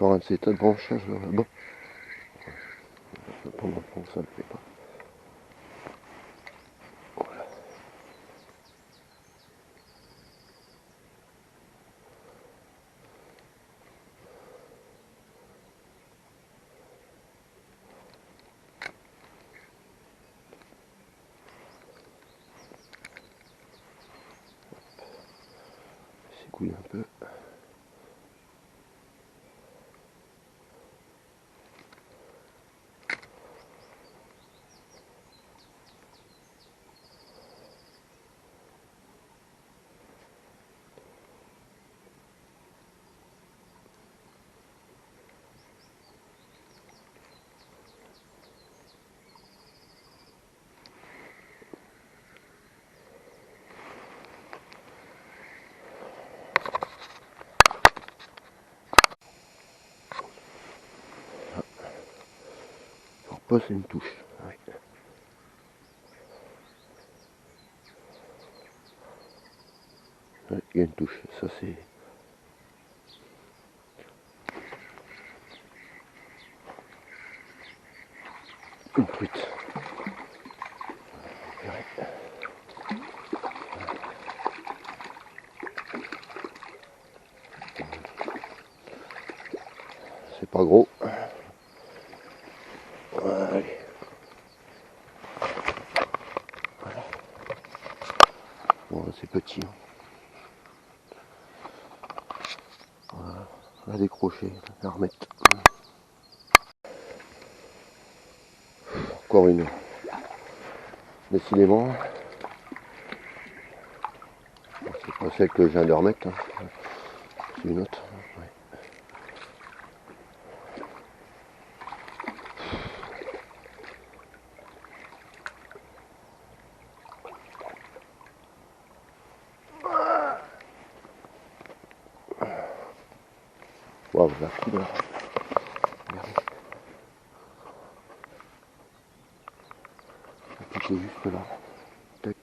encore un de ces tas de branchages là-bas. Pendant que ça ne le fait pas. Voilà. S'écoule un peu. Pas c'est une touche. Ouais. Ouais, il y a une touche. Ça c'est une truite. Ouais. C'est pas gros. Allez. Voilà. Bon, c'est petit. Hein. Voilà. On va décrocher, la remettre. Encore une. Décidément. C'est pas celle que je viens de remettre. Hein. C'est une autre. Ouais. Waouh, la couleur. Appliquer juste là. Tac.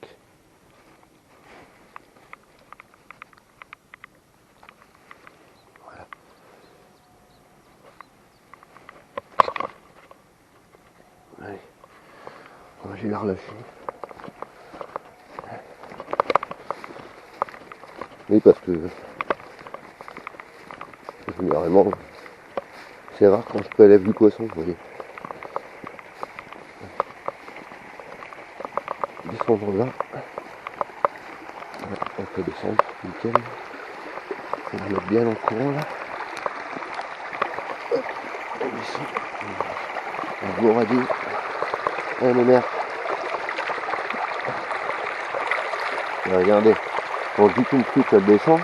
Voilà. Allez. Je vais la relâcher. Oui, parce que généralement, c'est rare quand je prélève du poisson, vous voyez. Descendre là. Ouais, on peut descendre, nickel. On va mettre bien dans le courant là. On descend. On va bourrader. Ah mes mères. Regardez. Quand je dis qu'une truite elle descend,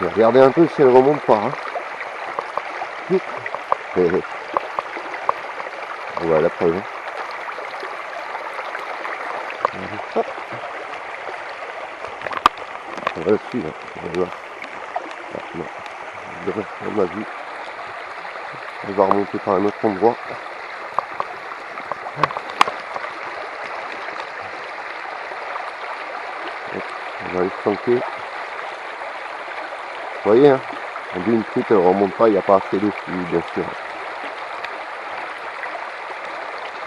regardez un peu si elle remonte pas. Hein. Voilà la preuve. Hop. On va là-dessus, là. On va voir. Ah, non. On l'a vu. On va remonter par un autre endroit. On va aller se planquer. Vous voyez, hein, on dit une truite, elle remonte pas, il n'y a pas assez d'eau, bien sûr.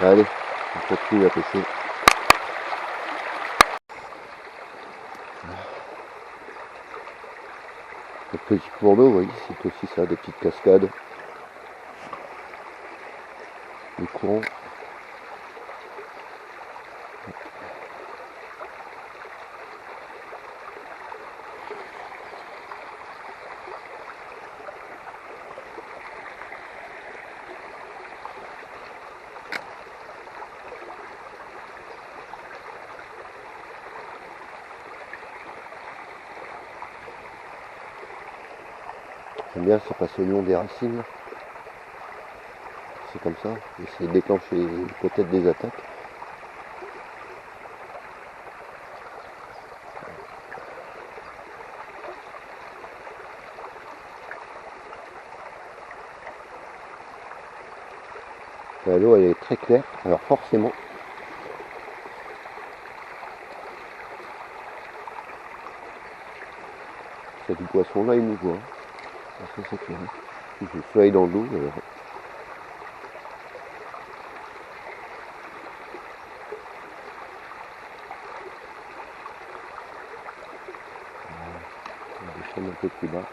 Allez, on continue à pêcher. Le petit cours d'eau, vous voyez, c'est aussi ça, des petites cascades. Les courants. J'aime bien ce passe au lion des racines. C'est comme ça, et c'est déclencher peut-être des attaques. L'eau elle est très claire, alors forcément c'est du poisson là il nous voit. Ça c'est clair. j'ai le soleil dans le dos. On descend un peu plus bas.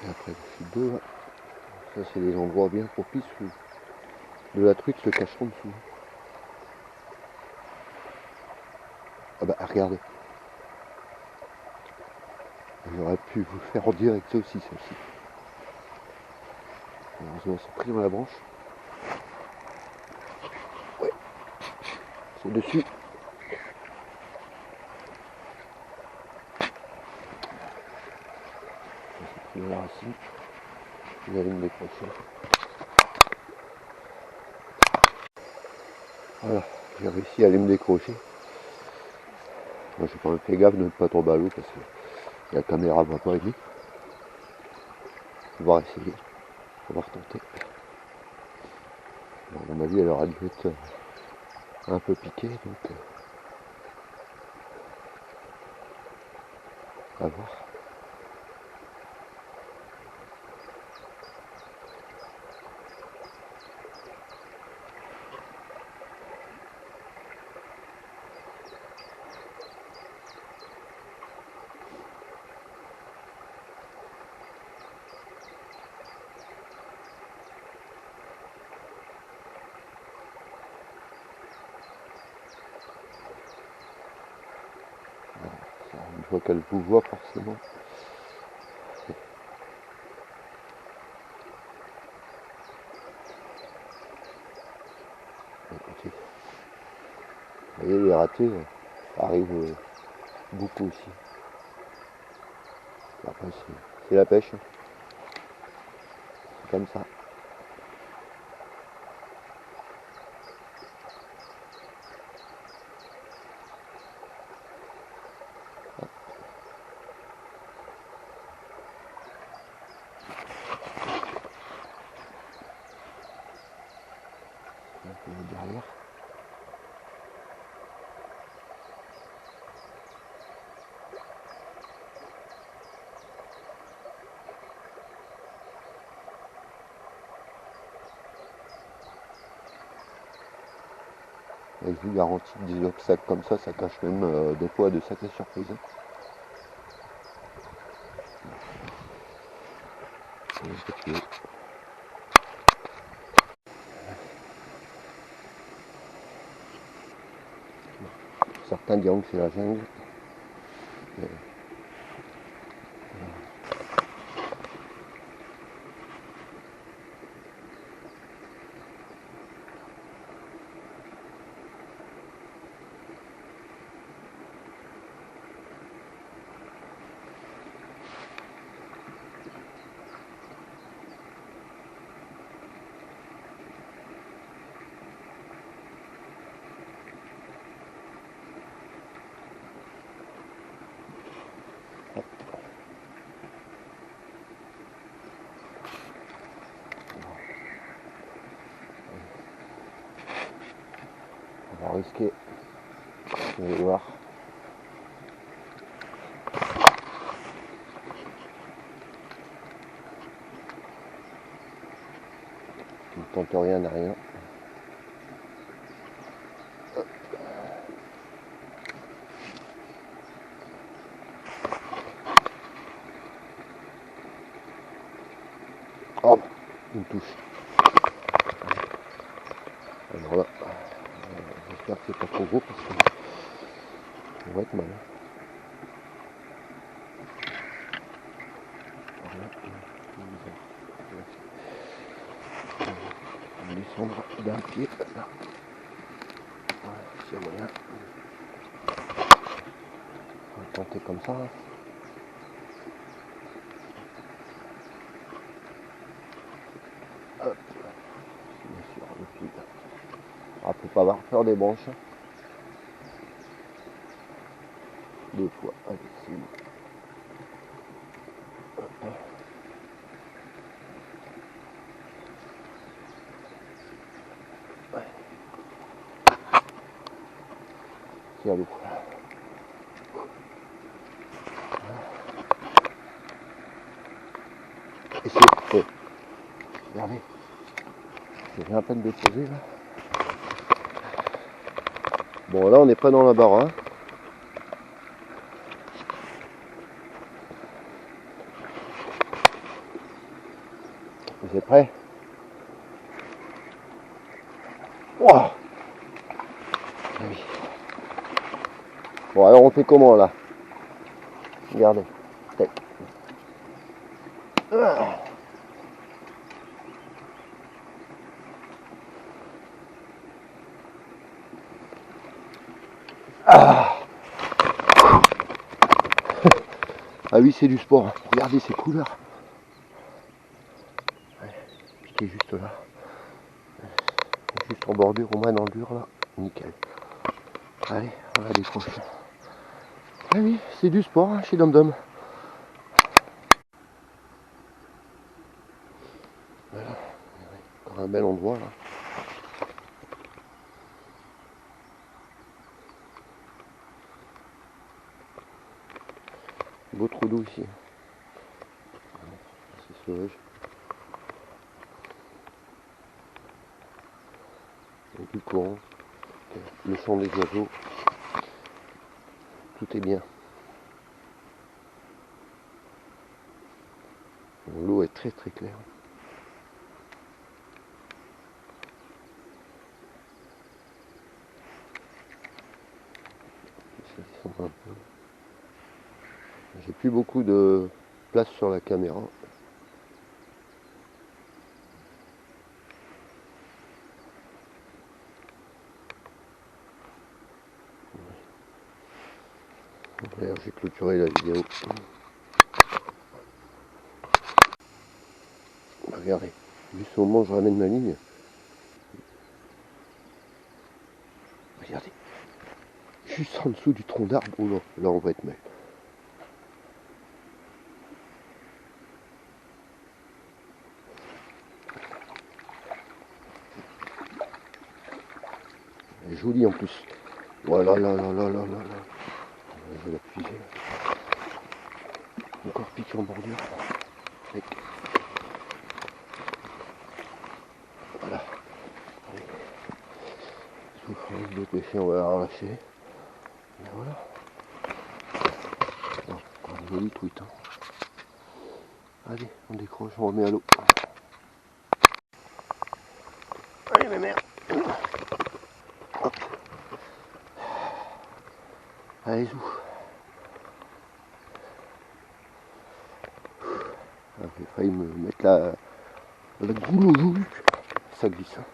Et après le sud d'eau, là. Ça c'est des endroits bien propices où de la truite se cache en dessous. Ah bah regardez. J'aurais pu vous le faire en direct ça aussi, celle-ci. Heureusement c'est pris dans la branche. Ouais, c'est dessus. C'est pris dans la racine. Vous allez me décrocher. Voilà, j'ai réussi à aller me décrocher. Moi j'ai quand même fait gaffe de ne pas tomber à l'eau parce que la caméra ne va pas aider. On va essayer. On va retenter. Bon, à mon avis elle aura dû être un peu piquée donc à voir. Une fois qu'elle vous voit forcément. Écoutez, vous voyez les ratés arrivent beaucoup aussi. Après c'est la pêche. C'est comme ça. Un peu derrière. Et je vous garantis que des obstacles comme ça cache même des fois de sacrées surprises. On va continuer. Certains diront que c'est la jungle. Mais on va risquer. Vous allez voir. Je ne tente rien à rien. Oh, une touche. Alors là, j'espère que c'est pas trop gros parce que ça va être mal. On va descendre d'un pied. Là. Voilà, c'est moyen. On va tenter comme ça. Hop. Bien sûr, le fil. Ah, faut pas avoir peur des branches. Deux fois, allez, c'est bon. Ouais. Regardez. C'est à peine déposé là. Bon là on est près dans la barre. Hein. Vous êtes prêts? Wow. Oui. Bon alors on fait comment là? Regardez. Tac. Ah. Ah. Ah oui c'est du sport. Regardez ces couleurs. Ouais. Piqué juste là. Juste en bordure au moins dans le dur là. Nickel. Allez, on va décrocher. Ah oui, c'est du sport hein, chez DomDom. Voilà, encore un bel endroit là. Beau trou d'eau ici. C'est sauvage. Il y a du courant. Le chant des oiseaux. Tout est bien. L'eau est très très claire. Ça descend un peu. J'ai plus beaucoup de place sur la caméra. D'ailleurs j'ai clôturé la vidéo. Regardez, juste au moment où je ramène ma ligne. Regardez. Juste en dessous du tronc d'arbre. Oh là, là on va être mal. Elle est jolie en plus. Voilà, là, là, là, là, là, là. Je vais la puiser. Encore piqué en bordure. Voilà. Souffrance de pêcher, on va la relâcher. Et voilà. Oh, encore une jolie truite. Hein. Allez, on décroche, on remet à l'eau. Allez, ma mère. Hop. Allez, zou. Ah, j'ai failli me mettre la goule au joue. Ça glisse. Hein.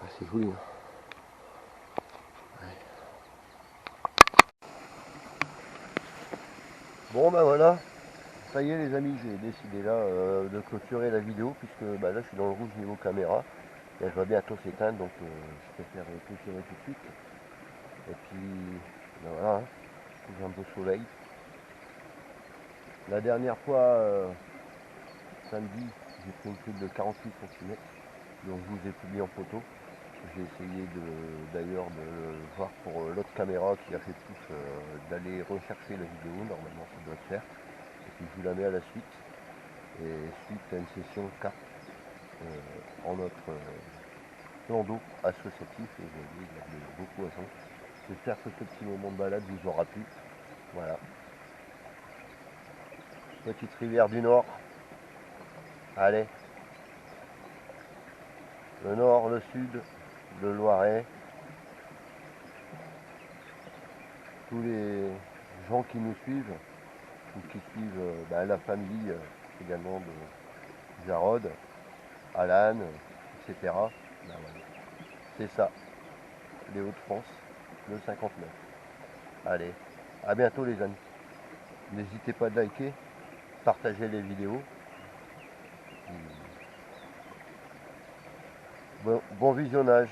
Ah, c'est joli. Hein. Ouais. Bon, ben voilà. Ça y est, les amis, j'ai décidé là de clôturer la vidéo puisque bah, là je suis dans le rouge niveau caméra. Et elle va bientôt s'éteindre donc je préfère clôturer tout de suite. Et puis ben voilà, hein, j'ai un beau soleil. La dernière fois, samedi, j'ai pris une truite de 48 cm, donc je vous ai publié en photo. J'ai essayé d'ailleurs de voir pour l'autre caméra qui a fait plus d'aller rechercher la vidéo, normalement ça doit se faire. Et puis je vous la mets à la suite. Et suite à une session carte en notre plan d'eau associatif, et vous voyez, il y a beaucoup à ça. J'espère que ce petit moment de balade vous aura plu. Voilà. Petite rivière du Nord. Allez. Le Nord, le Sud, le Loiret. Tous les gens qui nous suivent, ou qui suivent la famille également de Jarod, Alan, etc. Ben voilà. C'est ça, les Hauts-de-France, le 59. Allez, à bientôt les amis. N'hésitez pas à liker, partager les vidéos. Bon visionnage.